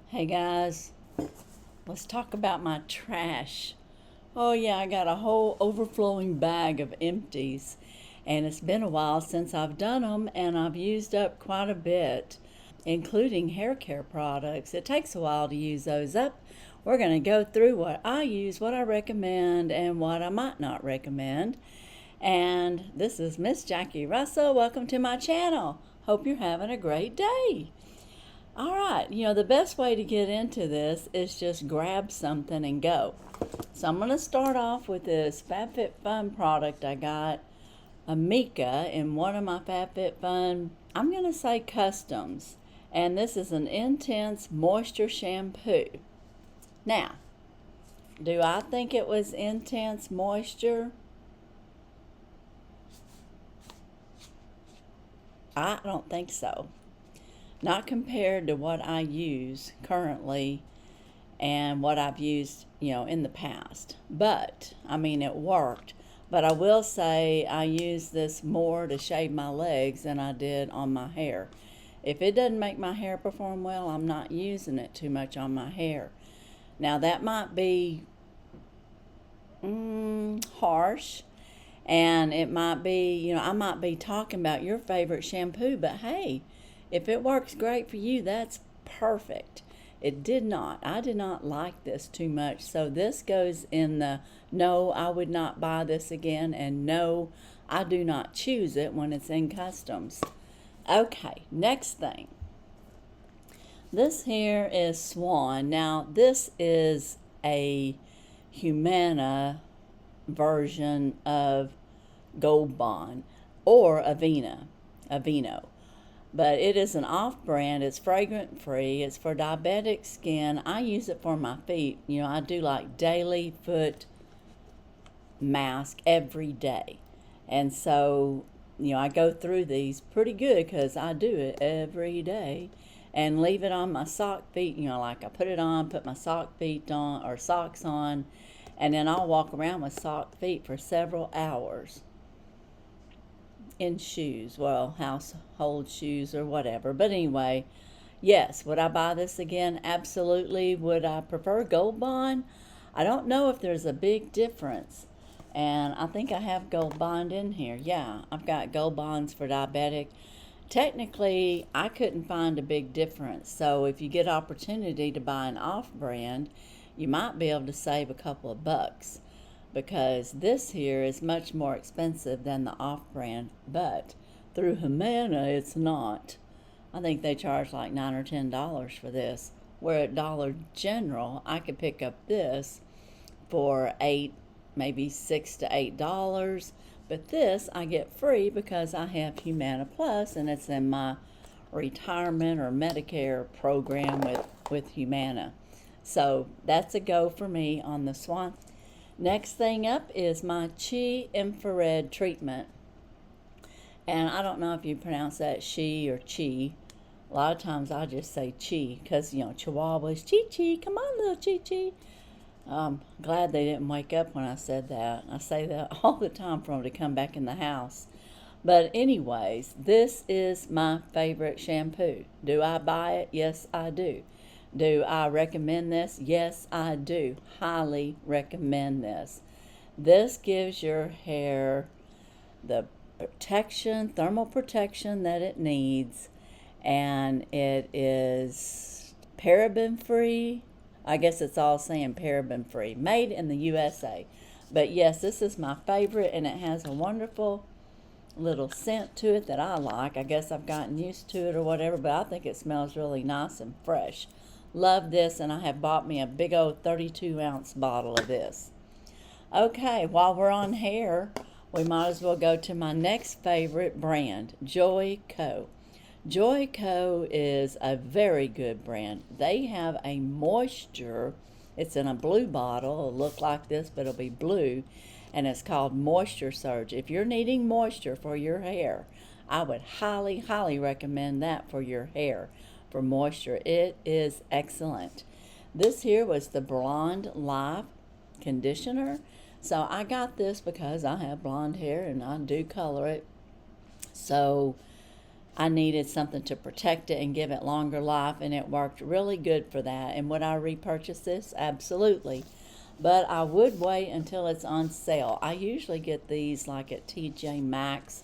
Hey guys, let's talk about my trash. Oh, yeah, I got a whole overflowing bag of empties, and it's been a while since I've done them, and I've used up quite a bit, including hair care products. It takes a while to use those up. We're going to go through what I use, what I recommend, and what I might not recommend. And this is Miss Jackie Russell. Welcome to my channel. Hope you're having a great day. All right, the best way to get into this is just grab something and go. So I'm going to start off with this FabFitFun product I got, Amika, in one of my FabFitFun, I'm going to say customs. And this is an intense moisture shampoo. Now, do I think it was intense moisture? I don't think so. Not compared to what I use currently and what I've used, in the past. But, it worked. But I will say I use this more to shave my legs than I did on my hair. If it doesn't make my hair perform well, I'm not using it too much on my hair. Now, that might be harsh. And it might be, I might be talking about your favorite shampoo, but hey, if it works great for you, that's perfect. It did not. I did not like this too much. So this goes in the no, I would not buy this again, and no, I do not choose it when it's in customs. Okay, next thing. This here is Swan. Now, this is a Humana version of Gold Bond or Aveeno. But it is an off-brand. It's fragrant free. It's for diabetic skin. I use it for my feet. I do like daily foot mask every day. And so, I go through these pretty good because I do it every day and leave it on my sock feet. Like I put it on, put my sock feet on or socks on, and then I'll walk around with sock feet for several hours in shoes, well, household shoes or whatever. But anyway, yes, would I buy this again? Absolutely. Would I prefer Gold Bond? I don't know if there's a big difference. And I think I have Gold Bond in here. Yeah, I've got Gold Bonds for diabetic. Technically, I couldn't find a big difference. So if you get opportunity to buy an off-brand, you might be able to save a couple of bucks, because this here is much more expensive than the off-brand, but through Humana it's not. I think they charge like $9 or $10 for this, where at Dollar General I could pick up this for $8, maybe $6 to $8, but this I get free because I have Humana Plus, and it's in my retirement or Medicare program with Humana. So that's a go for me on the Swan. Next thing up is my Chi infrared treatment. And I don't know if you pronounce that she or chi. A lot of times I just say chi because, Chihuahuas, chi-chi, come on little chi-chi. Glad they didn't wake up when I said that. I say that all the time for them to come back in the house. But anyways, this is my favorite shampoo. Do I buy it? Yes, I do. Do I recommend this? Yes, I do. Highly recommend this. This gives your hair the protection, thermal protection that it needs, and it is paraben free. I guess it's all saying paraben free, made in the USA. But yes, this is my favorite, and it has a wonderful little scent to it that I like. I guess I've gotten used to it or whatever, but I think it smells really nice and fresh. Love this, and I have bought me a big old 32-ounce bottle of this. Okay, while we're on hair, we might as well go to my next favorite brand, Joico. Joico is a very good brand. They have a moisture, it's in a blue bottle. It'll look like this, but it'll be blue, and it's called Moisture Surge. If you're needing moisture for your hair, I would highly, highly recommend that for your hair. For moisture, it is excellent. This here was the Blonde Life conditioner. So I got this because I have blonde hair and I do color it. So I needed something to protect it and give it longer life, and it worked really good for that. And would I repurchase this? Absolutely. But I would wait until it's on sale. I usually get these like at TJ Maxx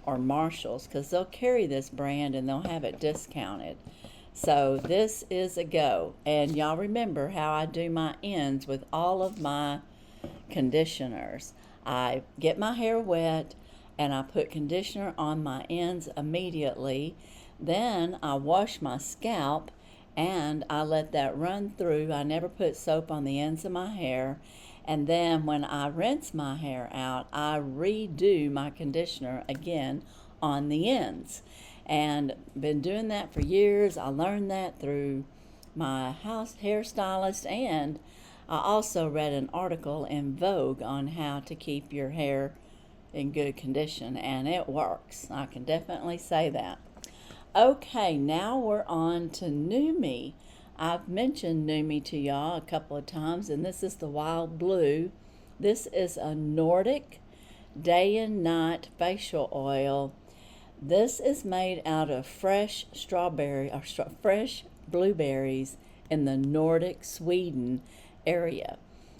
or Marshall's because they'll carry this brand and they'll have it discounted. So this is a go. And y'all remember how I do my ends with all of my conditioners. I get my hair wet and I put conditioner on my ends immediately. Then I wash my scalp and I let that run through. I never put soap on the ends of my hair. And then when I rinse my hair out, I redo my conditioner again on the ends. And been doing that for years. I learned that through my house hairstylist, and I also read an article in Vogue on how to keep your hair in good condition, and it works. I can definitely say that. Okay, now we're on to Numi. I've mentioned Numi to y'all a couple of times, and this is the Wild Blue. This is a Nordic day and night facial oil. This is made out of fresh strawberry or fresh blueberries in the Nordic Sweden area.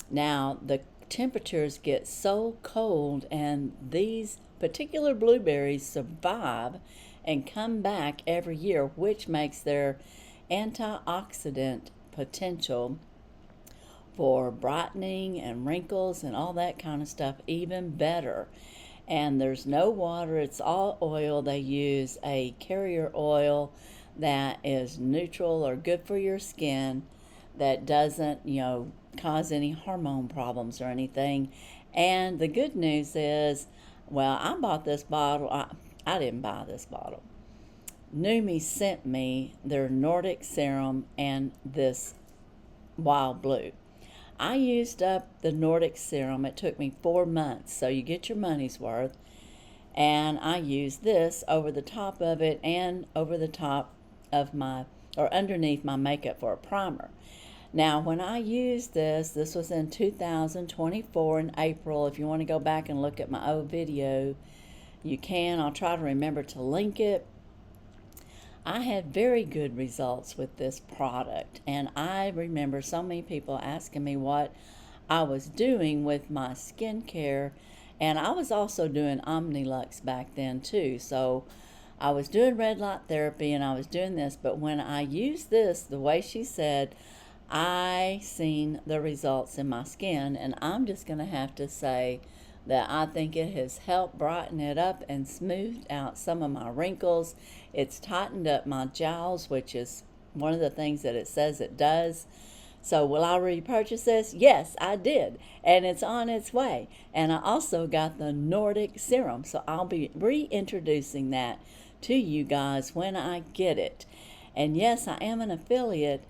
Now, the temperatures get so cold and these particular blueberries survive and come back every year, which makes their antioxidant potential for brightening and wrinkles and all that kind of stuff even better. And there's no water, it's all oil. They use a carrier oil that is neutral or good for your skin, that doesn't, cause any hormone problems or anything. And the good news is, well, I bought this bottle. I didn't buy this bottle. Numi sent me their Nordic serum and this Wild Blue. I used up the Nordic serum. It took me 4 months, so you get your money's worth. And I used this over the top of it and over the top of underneath my makeup for a primer. Now, when I used this was in 2024 in April. If you want to go back and look at my old video, you can. I'll try to remember to link it. I had very good results with this product, and I remember so many people asking me what I was doing with my skincare, and I was also doing Omnilux back then too. So I was doing red light therapy and I was doing this, but when I used this, the way she said, I seen the results in my skin, and I'm just going to have to say that I think it has helped brighten it up and smoothed out some of my wrinkles. It's tightened up my jowls, which is one of the things that it says it does. So will I repurchase this? Yes, I did, and it's on its way. And I also got the Nordic serum, so I'll be reintroducing that to you guys when I get it. And yes, I am an affiliate,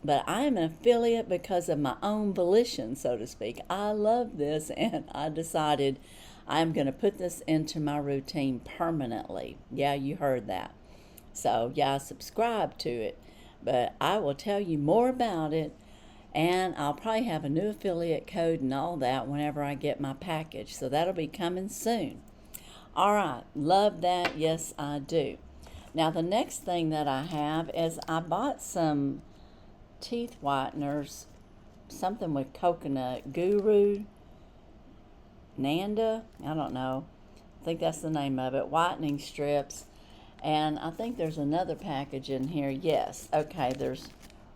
but I am an affiliate because of my own volition, so to speak. I love this, and I decided I'm going to put this into my routine permanently. Yeah, you heard that. So, yeah, subscribe to it. But I will tell you more about it, and I'll probably have a new affiliate code and all that whenever I get my package. So that'll be coming soon. All right, love that. Yes, I do. Now, the next thing that I have is I bought some teeth whiteners, something with coconut, Guru Nanda, I don't know, I think that's the name of it, whitening strips. And I think there's another package in here. Yes, okay, there's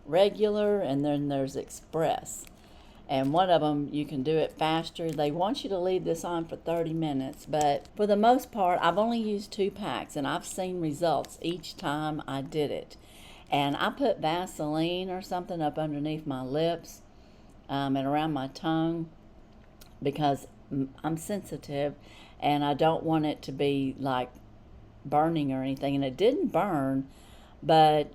regular and then there's express, and one of them you can do it faster. They want you to leave this on for 30 minutes, but for the most part I've only used 2 packs and I've seen results each time I did it. And I put Vaseline or something up underneath my lips and around my tongue because I'm sensitive and I don't want it to be like burning or anything. And it didn't burn, but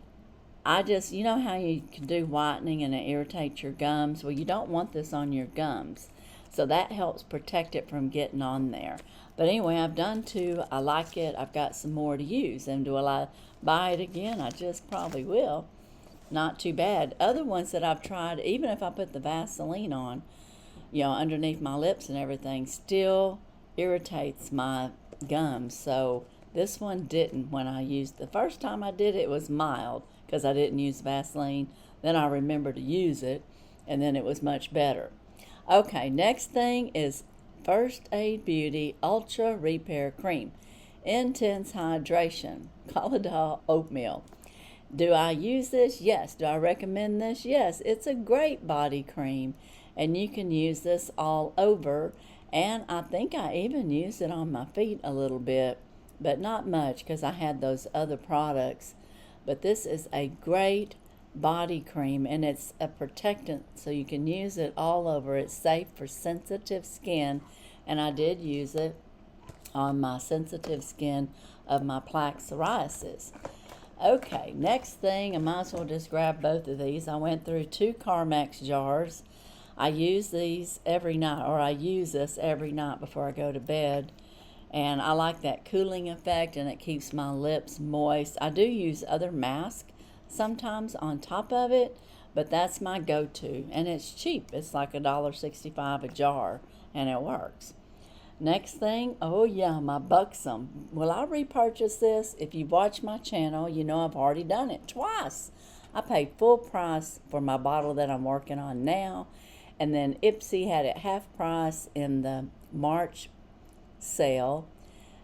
I just, you know how you can do whitening and it irritates your gums? Well, you don't want this on your gums. So that helps protect it from getting on there. But anyway, I've done 2. I like it. I've got some more to use. And will I buy it again? I just probably will. Not too bad. Other ones that I've tried, even if I put the Vaseline on, underneath my lips and everything, still irritates my gums. So This one didn't when I used the first time I did it, it was mild because I didn't use Vaseline. Then I remembered to use it, and then it was much better. Okay, next thing is First Aid Beauty Ultra Repair Cream. Intense Hydration. Colladol Oatmeal. Do I use this? Yes. Do I recommend this? Yes. It's a great body cream, and you can use this all over. And I think I even used it on my feet a little bit, but not much because I had those other products. But this is a great body cream, and it's a protectant, so you can use it all over. It's safe for sensitive skin, and I did use it on my sensitive skin of my plaque psoriasis. Okay, next thing, I might as well just grab both of these. I went through 2 Carmex jars. I use these every night, or I use this every night before I go to bed. And I like that cooling effect, and it keeps my lips moist. I do use other masks sometimes on top of it, but that's my go-to. And it's cheap. It's like $1.65 a jar, and it works. Next thing, oh yeah, my Buxom. Will I repurchase this? If you've watched my channel, you know I've already done it twice. I paid full price for my bottle that I'm working on now, and then Ipsy had it half price in the March sale,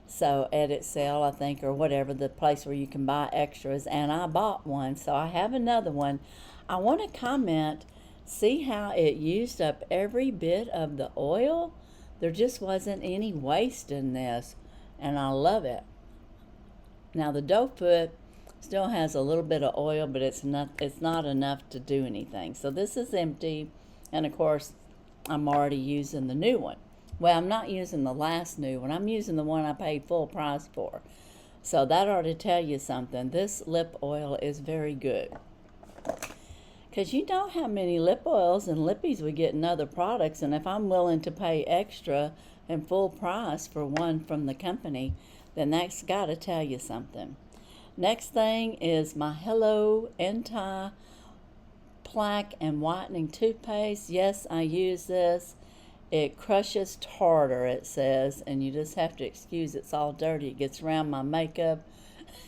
so edit sale, I think, or whatever, the place where you can buy extras, and I bought one, so I have another one. I want to comment, see how it used up every bit of the oil. There just wasn't any waste in this, and I love it. Now the doe foot still has a little bit of oil, but it's not enough to do anything. So this is empty, and of course I'm already using the new one. Well, I'm not using the last new one. I'm using the one I paid full price for. So that ought to tell you something. This lip oil is very good. Because you know how many lip oils and lippies we get in other products, and if I'm willing to pay extra and full price for one from the company, then that's got to tell you something. Next thing is my Hello Anti-Plaque and Whitening Toothpaste. Yes, I use this. It crushes tartar, it says, and you just have to excuse it's all dirty. It gets around my makeup,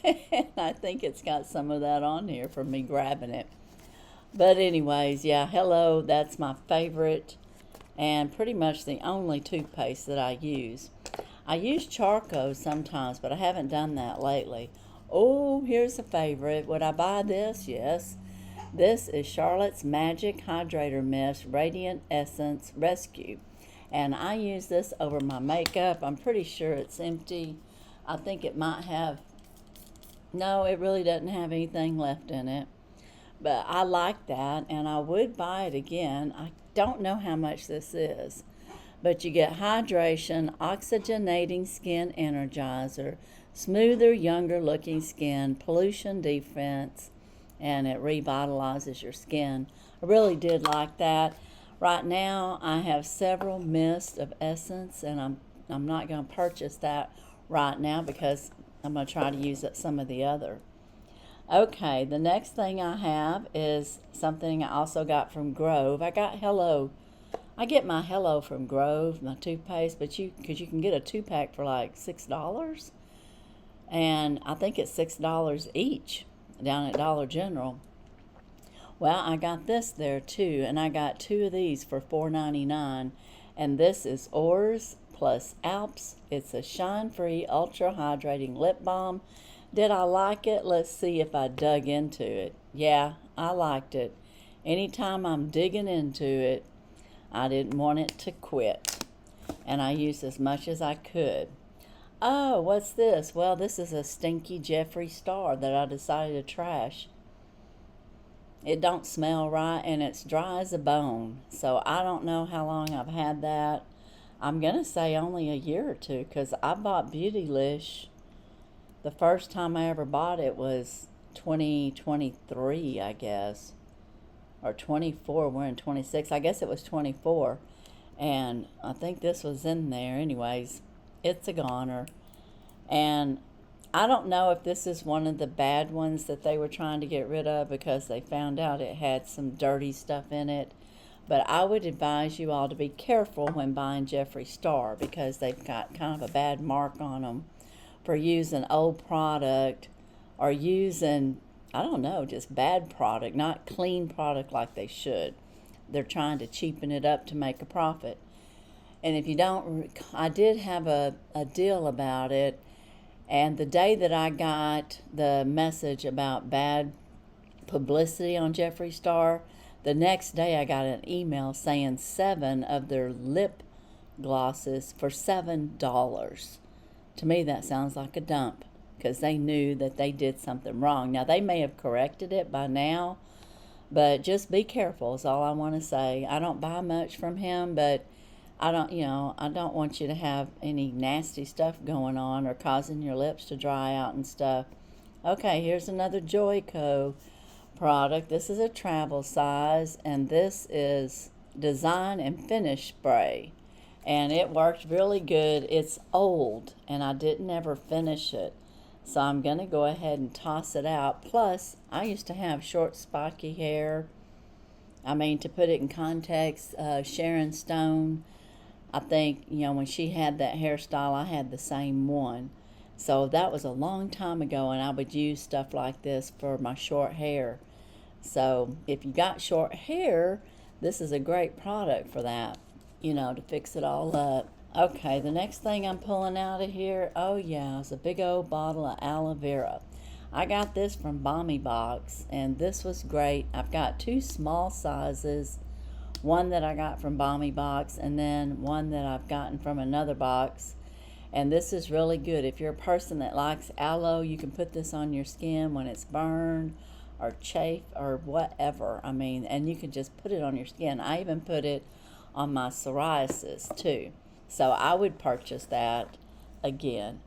and I think it's got some of that on here from me grabbing it. But anyways, yeah, Hello, that's my favorite and pretty much the only toothpaste that I use. I use charcoal sometimes, but I haven't done that lately. Oh, here's a favorite. Would I buy this? Yes. This is Charlotte's Magic Hydrator Mist Radiant Essence Rescue. And I use this over my makeup. I'm pretty sure it's empty. I think it might have, no, it really doesn't have anything left in it. But I like that, and I would buy it again. I don't know how much this is. But you get hydration, oxygenating skin energizer, smoother, younger looking skin, pollution defense, and it revitalizes your skin. I really did like that. Right now, I have several mists of Essence, and I'm not going to purchase that right now because I'm going to try to use some of the other. Okay, the next thing I have is something I also got from Grove. I got Hello. I get my Hello from Grove, my toothpaste, but because you can get a 2-pack for like $6, and I think it's $6 each down at Dollar General. Well, I got this there too, and I got 2 of these for $4.99, and this is Oars plus Alps. It's a shine-free, ultra-hydrating lip balm. Did I like it? Let's see if I dug into it. Yeah, I liked it. Anytime I'm digging into it, I didn't want it to quit, and I used as much as I could. Oh, what's this? Well, this is a stinky Jeffree Star that I decided to trash. It don't smell right, and it's dry as a bone. So I don't know how long I've had that. I'm going to say only a year or two, because I bought Beautylish. The first time I ever bought it was 2023, I guess. Or 24, we're in 26. I guess it was 24. And I think this was in there. Anyways, it's a goner. And I don't know if this is one of the bad ones that they were trying to get rid of because they found out it had some dirty stuff in it. But I would advise you all to be careful when buying Jeffree Star because they've got kind of a bad mark on them for using old product or using, I don't know, just bad product, not clean product like they should. They're trying to cheapen it up to make a profit. And if you don't, I did have a deal about it. And the day that I got the message about bad publicity on Jeffree Star, the next day I got an email saying 7 of their lip glosses for $7. To me, that sounds like a dump because they knew that they did something wrong. Now, they may have corrected it by now, but just be careful is all I want to say. I don't buy much from him, but I don't want you to have any nasty stuff going on or causing your lips to dry out and stuff. Okay, here's another Joico product. This is a travel size, and this is Design and Finish Spray. And it worked really good. It's old, and I didn't ever finish it. So I'm going to go ahead and toss it out. Plus, I used to have short, spiky hair. I mean, to put it in context, Sharon Stone, I think, when she had that hairstyle, I had the same one. So that was a long time ago, and I would use stuff like this for my short hair. So if you got short hair, this is a great product for that, to fix it all up. Okay, the next thing I'm pulling out of here, oh yeah, it's a big old bottle of aloe vera. I got this from Bommy Box, and this was great. I've got 2 small sizes, one that I got from Bommy Box, and then one that I've gotten from another box. And this is really good. If you're a person that likes aloe, you can put this on your skin when it's burned or chafe or whatever. And you can just put it on your skin. I even put it on my psoriasis too. So I would purchase that again.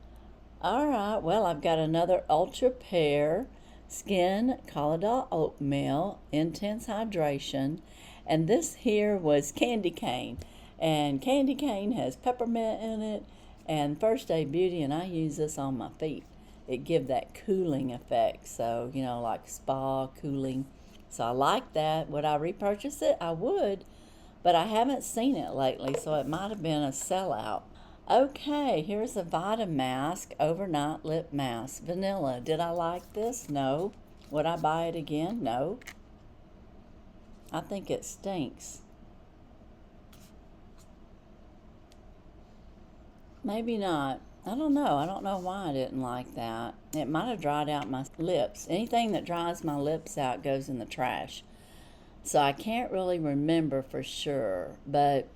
All right, well, I've got another Ultra Pear Skin Colloidal Oatmeal Intense Hydration. And this here was candy cane. And candy cane has peppermint in it and First Aid Beauty, and I use this on my feet. It gives that cooling effect, so, like spa cooling. So I like that. Would I repurchase it? I would, but I haven't seen it lately, so it might have been a sellout. Okay, here's a Vita Mask Overnight Lip Mask. Vanilla. Did I like this? No. Would I buy it again? No. I think it stinks. Maybe not. I don't know. I don't know why I didn't like that. It might have dried out my lips. Anything that dries my lips out goes in the trash. So I can't really remember for sure. But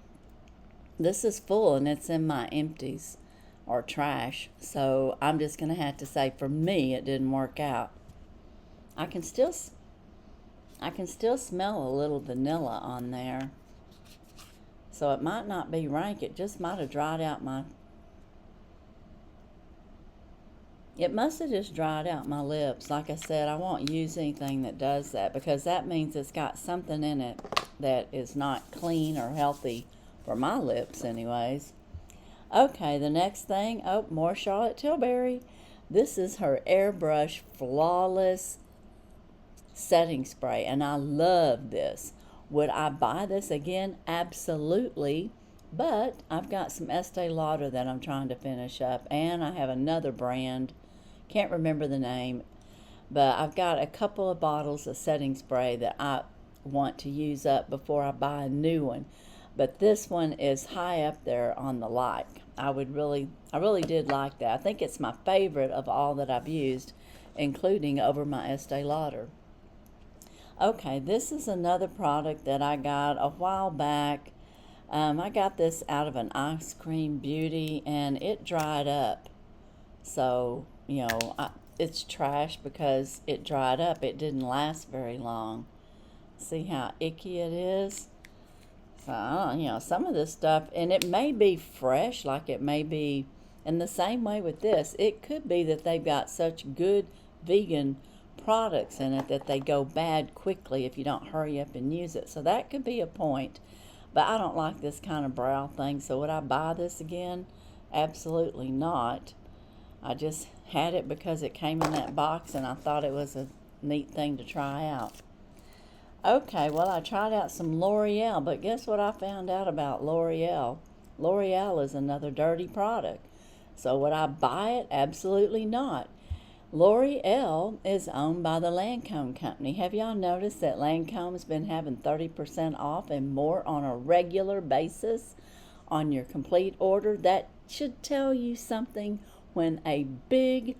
this is full and it's in my empties or trash. So I'm just going to have to say for me it didn't work out. I can still smell a little vanilla on there. So it might not be rank. It just might have dried out my... It must have just dried out my lips. Like I said, I won't use anything that does that because that means it's got something in it that is not clean or healthy for my lips anyways. Okay, the next thing, more Charlotte Tilbury. This is her Airbrush Flawless Setting Spray, and I love this. Would I buy this again? Absolutely. But I've got some Estee Lauder that I'm trying to finish up, and I have another brand. Can't remember the name, but I've got a couple of bottles of setting spray that I want to use up before I buy a new one. But this one is high up there on the like. I really did like that. I think it's my favorite of all that I've used, including over my Estee Lauder. Okay, this is another product that I got a while back. I got this out of an Ice Cream Beauty, and it dried up. So, it's trash because it dried up. It didn't last very long. See how icky it is? So, some of this stuff, and it may be fresh, like it may be, in the same way with this, it could be that they've got such good vegan products in it that they go bad quickly if you don't hurry up and use it. So that could be a point. But I don't like this kind of brow thing, so would I buy this again? Absolutely not. I just had it because it came in that box and I thought it was a neat thing to try out. Okay, well, I tried out some L'Oreal, but guess what I found out about L'Oreal? L'Oreal is another dirty product. So would I buy it? Absolutely not. L'Oreal is owned by the Lancome Company. Have y'all noticed that Lancome's been having 30% off and more on a regular basis on your complete order? That should tell you something when a big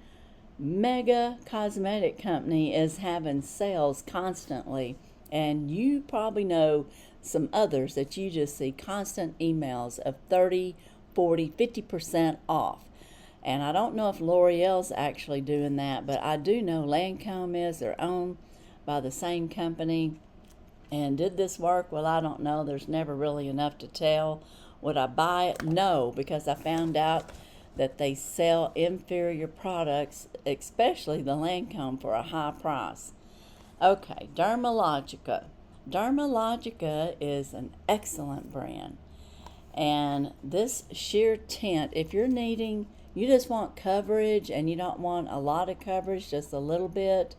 mega cosmetic company is having sales constantly. And you probably know some others that you just see constant emails of 30, 40, 50% off. And I don't know if L'Oreal's actually doing that, but I do know Lancome is. They're owned by the same company. And did this work? Well, I don't know. There's never really enough to tell. Would I buy it? No, because I found out that they sell inferior products, especially the Lancome, for a high price. Okay, Dermalogica. Dermalogica is an excellent brand. And this sheer tint, if you're needing, you just want coverage and you don't want a lot of coverage, just a little bit,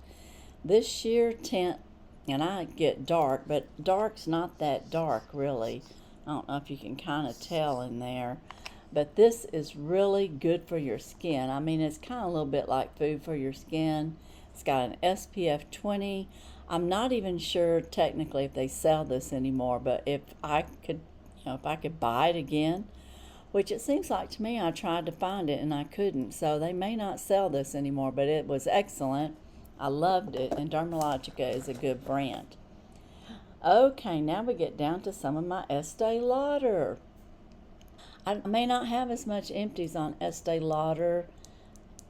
this sheer tint, and I get dark, but dark's not that dark really. I don't know if you can kind of tell in there, but this is really good for your skin. I mean, it's kind of a little bit like food for your skin. It's got an SPF 20. I'm not even sure technically if they sell this anymore, but if I could, if I could buy it again, which it seems like to me, I tried to find it and I couldn't. So they may not sell this anymore, but it was excellent. I loved it, and Dermalogica is a good brand. Okay, now we get down to some of my Estee Lauder. I may not have as much Empties on Estee Lauder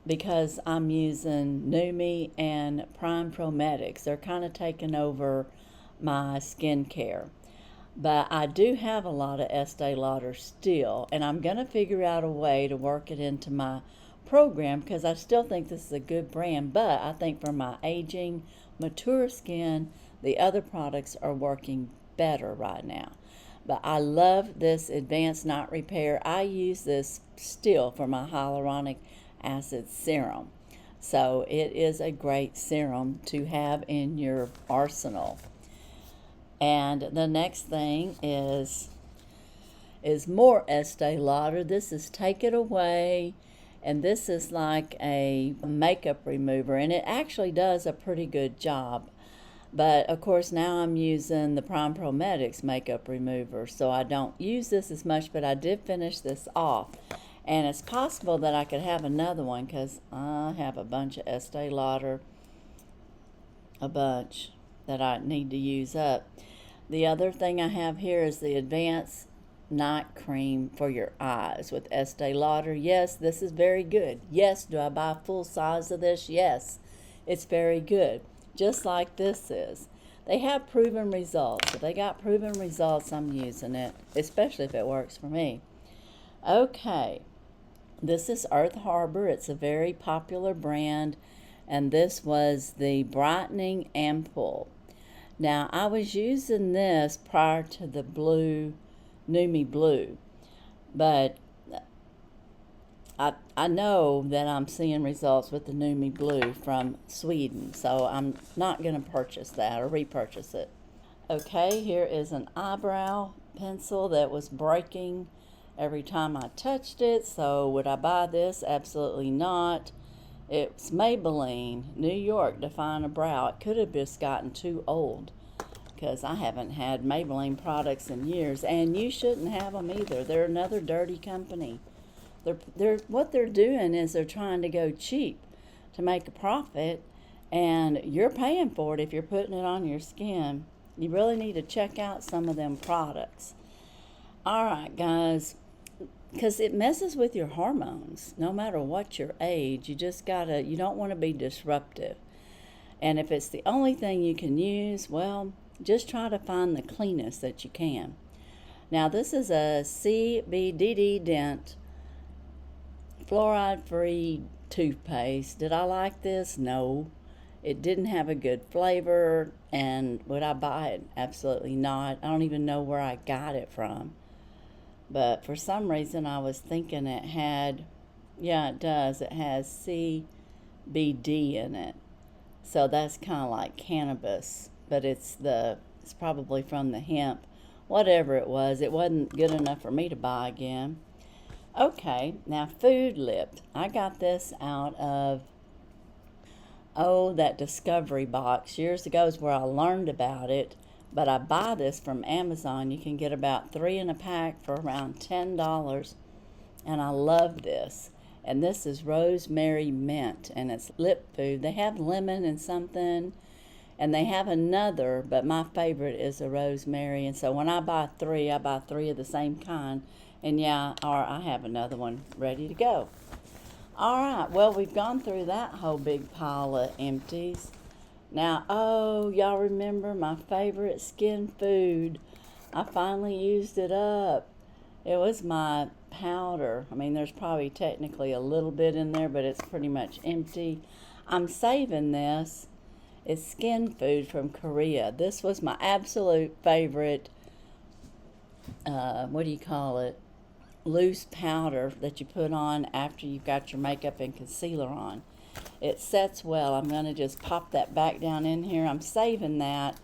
because I'm using Numi and Prime Prometics. They're kind of taking over my skincare. But I do have a lot of Estee Lauder still, and I'm going to figure out a way to work it into my program because I still think this is a good brand, but I think for my aging, mature skin, the other products are working better right now. But I love this Advanced Night Repair. I use this still for my hyaluronic acid serum. So it is a great serum to have in your arsenal. And the next thing is more Estee Lauder. This is Take It Away, and this is like a makeup remover, and it actually does a pretty good job. But of course now I'm using the Prime Prometics makeup remover, so I don't use this as much, but I did finish this off. And it's possible that I could have another one because I have a bunch of Estee Lauder, a bunch that I need to use up. The other thing I have here is the Advanced Night Cream for your eyes with Estee Lauder. Yes, this is very good. Yes, do I buy full size of this? Yes, it's very good. Just like this is. They have proven results. If they got proven results, I'm using it, especially if it works for me. Okay, this is Earth Harbor. It's a very popular brand, and this was the Brightening Ampoule. Now, I was using this prior to the blue, Numi Blue, but I know that I'm seeing results with the Numi Blue from Sweden, so I'm not going to purchase that or repurchase it. Okay, here is an eyebrow pencil that was breaking every time I touched it, so would I buy this? Absolutely not. It's Maybelline, New York, Define a Brow. It could have just gotten too old because I haven't had Maybelline products in years, and you shouldn't have them either. They're another dirty company. What they're doing is they're trying to go cheap to make a profit, and you're paying for it if you're putting it on your skin. You really need to check out some of them products. All right, guys, because it messes with your hormones. No matter what your age, you don't want to be disruptive. And if it's the only thing you can use, well, just try to find the cleanest that you can. Now, this is a CBDD Dent fluoride-free toothpaste. Did I like this? No. It didn't have a good flavor, and would I buy it? Absolutely not. I don't even know where I got it from. But for some reason, I was thinking it had, yeah, it does. It has CBD in it. So that's kind of like cannabis, but it's probably from the hemp. Whatever it wasn't good enough for me to buy again. Okay, now Food Lift. I got this out of, that Discovery box. Years ago is where I learned about it, but I buy this from Amazon. You can get about 3 in a pack for around $10, and I love this. And this is rosemary mint, and it's lip food. They have lemon and something, and they have another, but my favorite is the rosemary. And so when I buy 3, I buy 3 of the same kind. And yeah, or I have another one ready to go. All right, well, we've gone through that whole big pile of empties. Now, y'all remember my favorite skin food? I finally used it up. It was my powder. I mean, there's probably technically a little bit in there, but it's pretty much empty. I'm saving this. It's skin food from Korea. This was my absolute favorite, loose powder that you put on after you've got your makeup and concealer on. It sets well. I'm going to just pop that back down in here. I'm saving that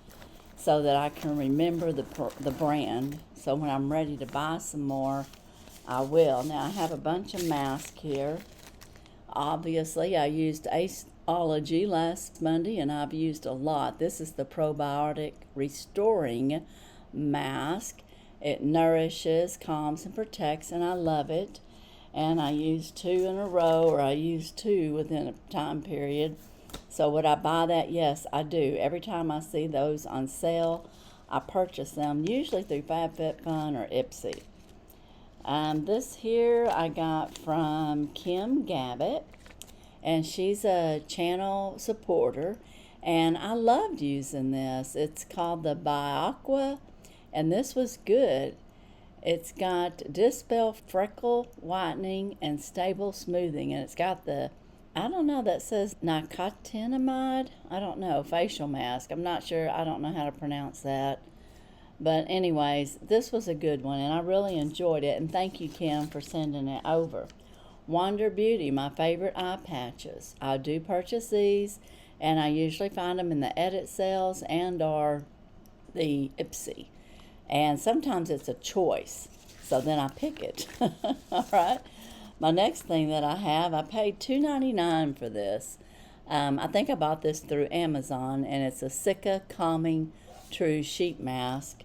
so that I can remember the brand. So when I'm ready to buy some more, I will. Now I have a bunch of masks here. Obviously, I used Aceology last Monday, and I've used a lot. This is the Probiotic Restoring Mask. It nourishes, calms, and protects, and I love it. And I use 2 in a row, or I use 2 within a time period. So would I buy that? Yes, I do. Every time I see those on sale, I purchase them, usually through FabFitFun or Ipsy. This here I got from Kim Gabbett, and she's a channel supporter, and I loved using this. It's called the Biaqua, and this was good. It's got Dispel Freckle Whitening and Stable Smoothing, and it's got the, I don't know, that says nicotinamide, I don't know, facial mask. I'm not sure, I don't know how to pronounce that. But anyways, this was a good one, and I really enjoyed it, and thank you, Kim, for sending it over. Wander Beauty, my favorite eye patches. I do purchase these, and I usually find them in the edit sales and or the Ipsy. And sometimes it's a choice, so then I pick it. All right. My next thing that I have, I paid $2.99 for this. I think I bought this through Amazon, and it's a Sika Calming True Sheet Mask,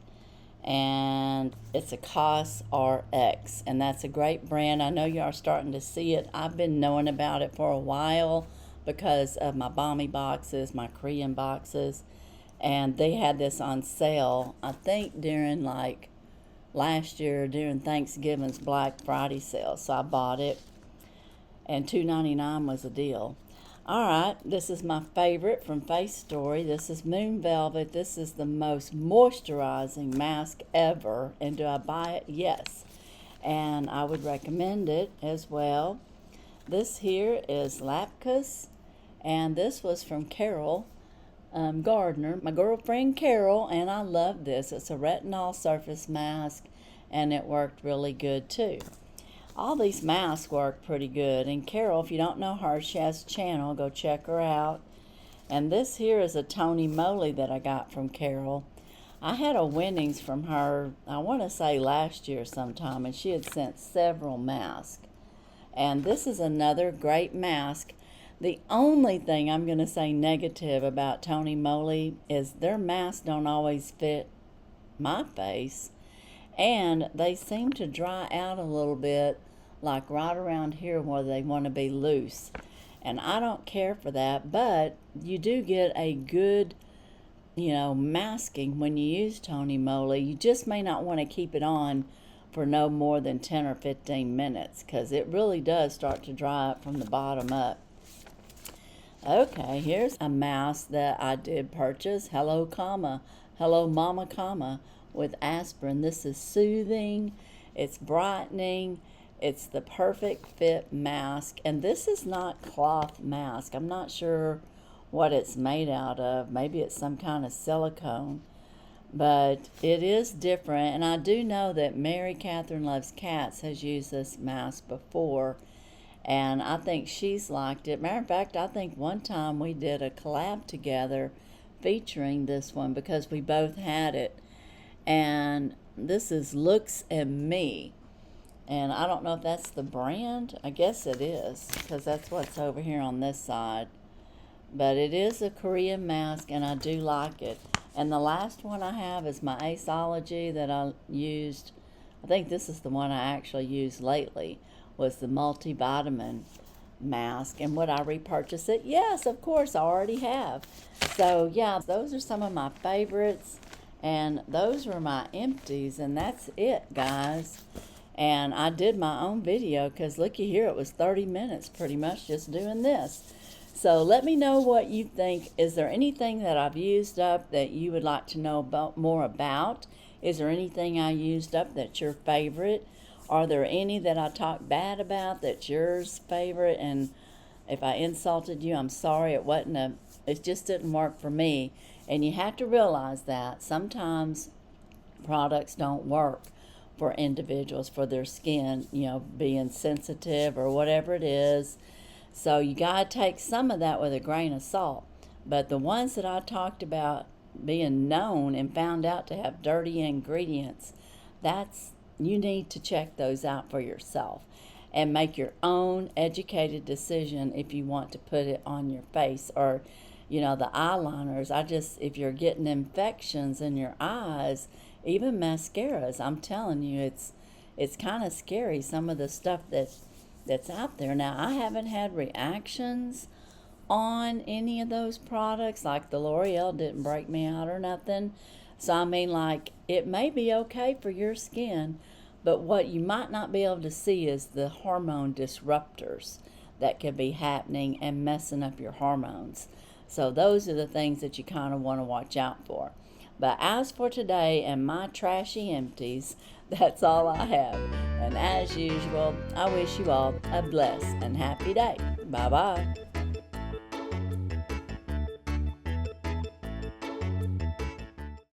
and it's a COS RX, and that's a great brand. I know you are starting to see it. I've been knowing about it for a while because of my Balmy boxes, my Korean boxes, and they had this on sale, I think during like last year during Thanksgiving's Black Friday sale. So I bought it, and $2.99 was a deal. All right, this is my favorite from Face Story. This is Moon Velvet. This is the most moisturizing mask ever. And do I buy it? Yes. And I would recommend it as well. This here is Lapkus, and this was from Carol Gardner, my girlfriend Carol, and I love this. It's a retinol surface mask, and it worked really good too. All these masks work pretty good, and Carol, if you don't know her, she has a channel, go check her out. And this here is a Tony Moly that I got from Carol. I had a winnings from her, I want to say last year sometime, and she had sent several masks. And this is another great mask. The only thing I'm going to say negative about Tony Moly is their masks don't always fit my face, and they seem to dry out a little bit, like right around here where they want to be loose. And I don't care for that, but you do get a good, masking when you use Tony Moly. You just may not want to keep it on for no more than 10 or 15 minutes because it really does start to dry up from the bottom up. Okay, here's a mask that I did purchase. Hello Mama, with aspirin. This is soothing, it's brightening, it's the perfect fit mask. And this is not cloth mask. I'm not sure what it's made out of. Maybe it's some kind of silicone. But it is different. And I do know that Mary Catherine Loves Cats has used this mask before, and I think she's liked it. Matter of fact, I think one time we did a collab together featuring this one because we both had it. And this is Looks and Me. And I don't know if that's the brand. I guess it is, because that's what's over here on this side. But it is a Korean mask, and I do like it. And the last one I have is my Aceology that I used. I think this is the one I actually used lately, was the multivitamin mask. And would I repurchase it? Yes, of course, I already have. So yeah, those are some of my favorites, and those were my empties, and that's it, guys. And I did my own video, because looky here, it was 30 minutes pretty much just doing this. So let me know what you think. Is there anything that I've used up that you would like to know more about? Is there anything I used up that's your favorite? Are there any that I talked bad about that's yours favorite? And if I insulted you, I'm sorry. It just didn't work for me. And you have to realize that sometimes products don't work for individuals, for their skin, being sensitive or whatever it is. So you got to take some of that with a grain of salt. But the ones that I talked about being known and found out to have dirty ingredients, you need to check those out for yourself and make your own educated decision if you want to put it on your face. Or the eyeliners, if you're getting infections in your eyes, even mascaras, I'm telling you, it's kind of scary, some of the stuff that's out there. Now, I haven't had reactions on any of those products, like the L'Oreal didn't break me out or nothing. So I mean, like, it may be okay for your skin, but what you might not be able to see is the hormone disruptors that could be happening and messing up your hormones. So those are the things that you kind of want to watch out for. But as for today and my trashy empties, that's all I have. And as usual, I wish you all a blessed and happy day. Bye-bye.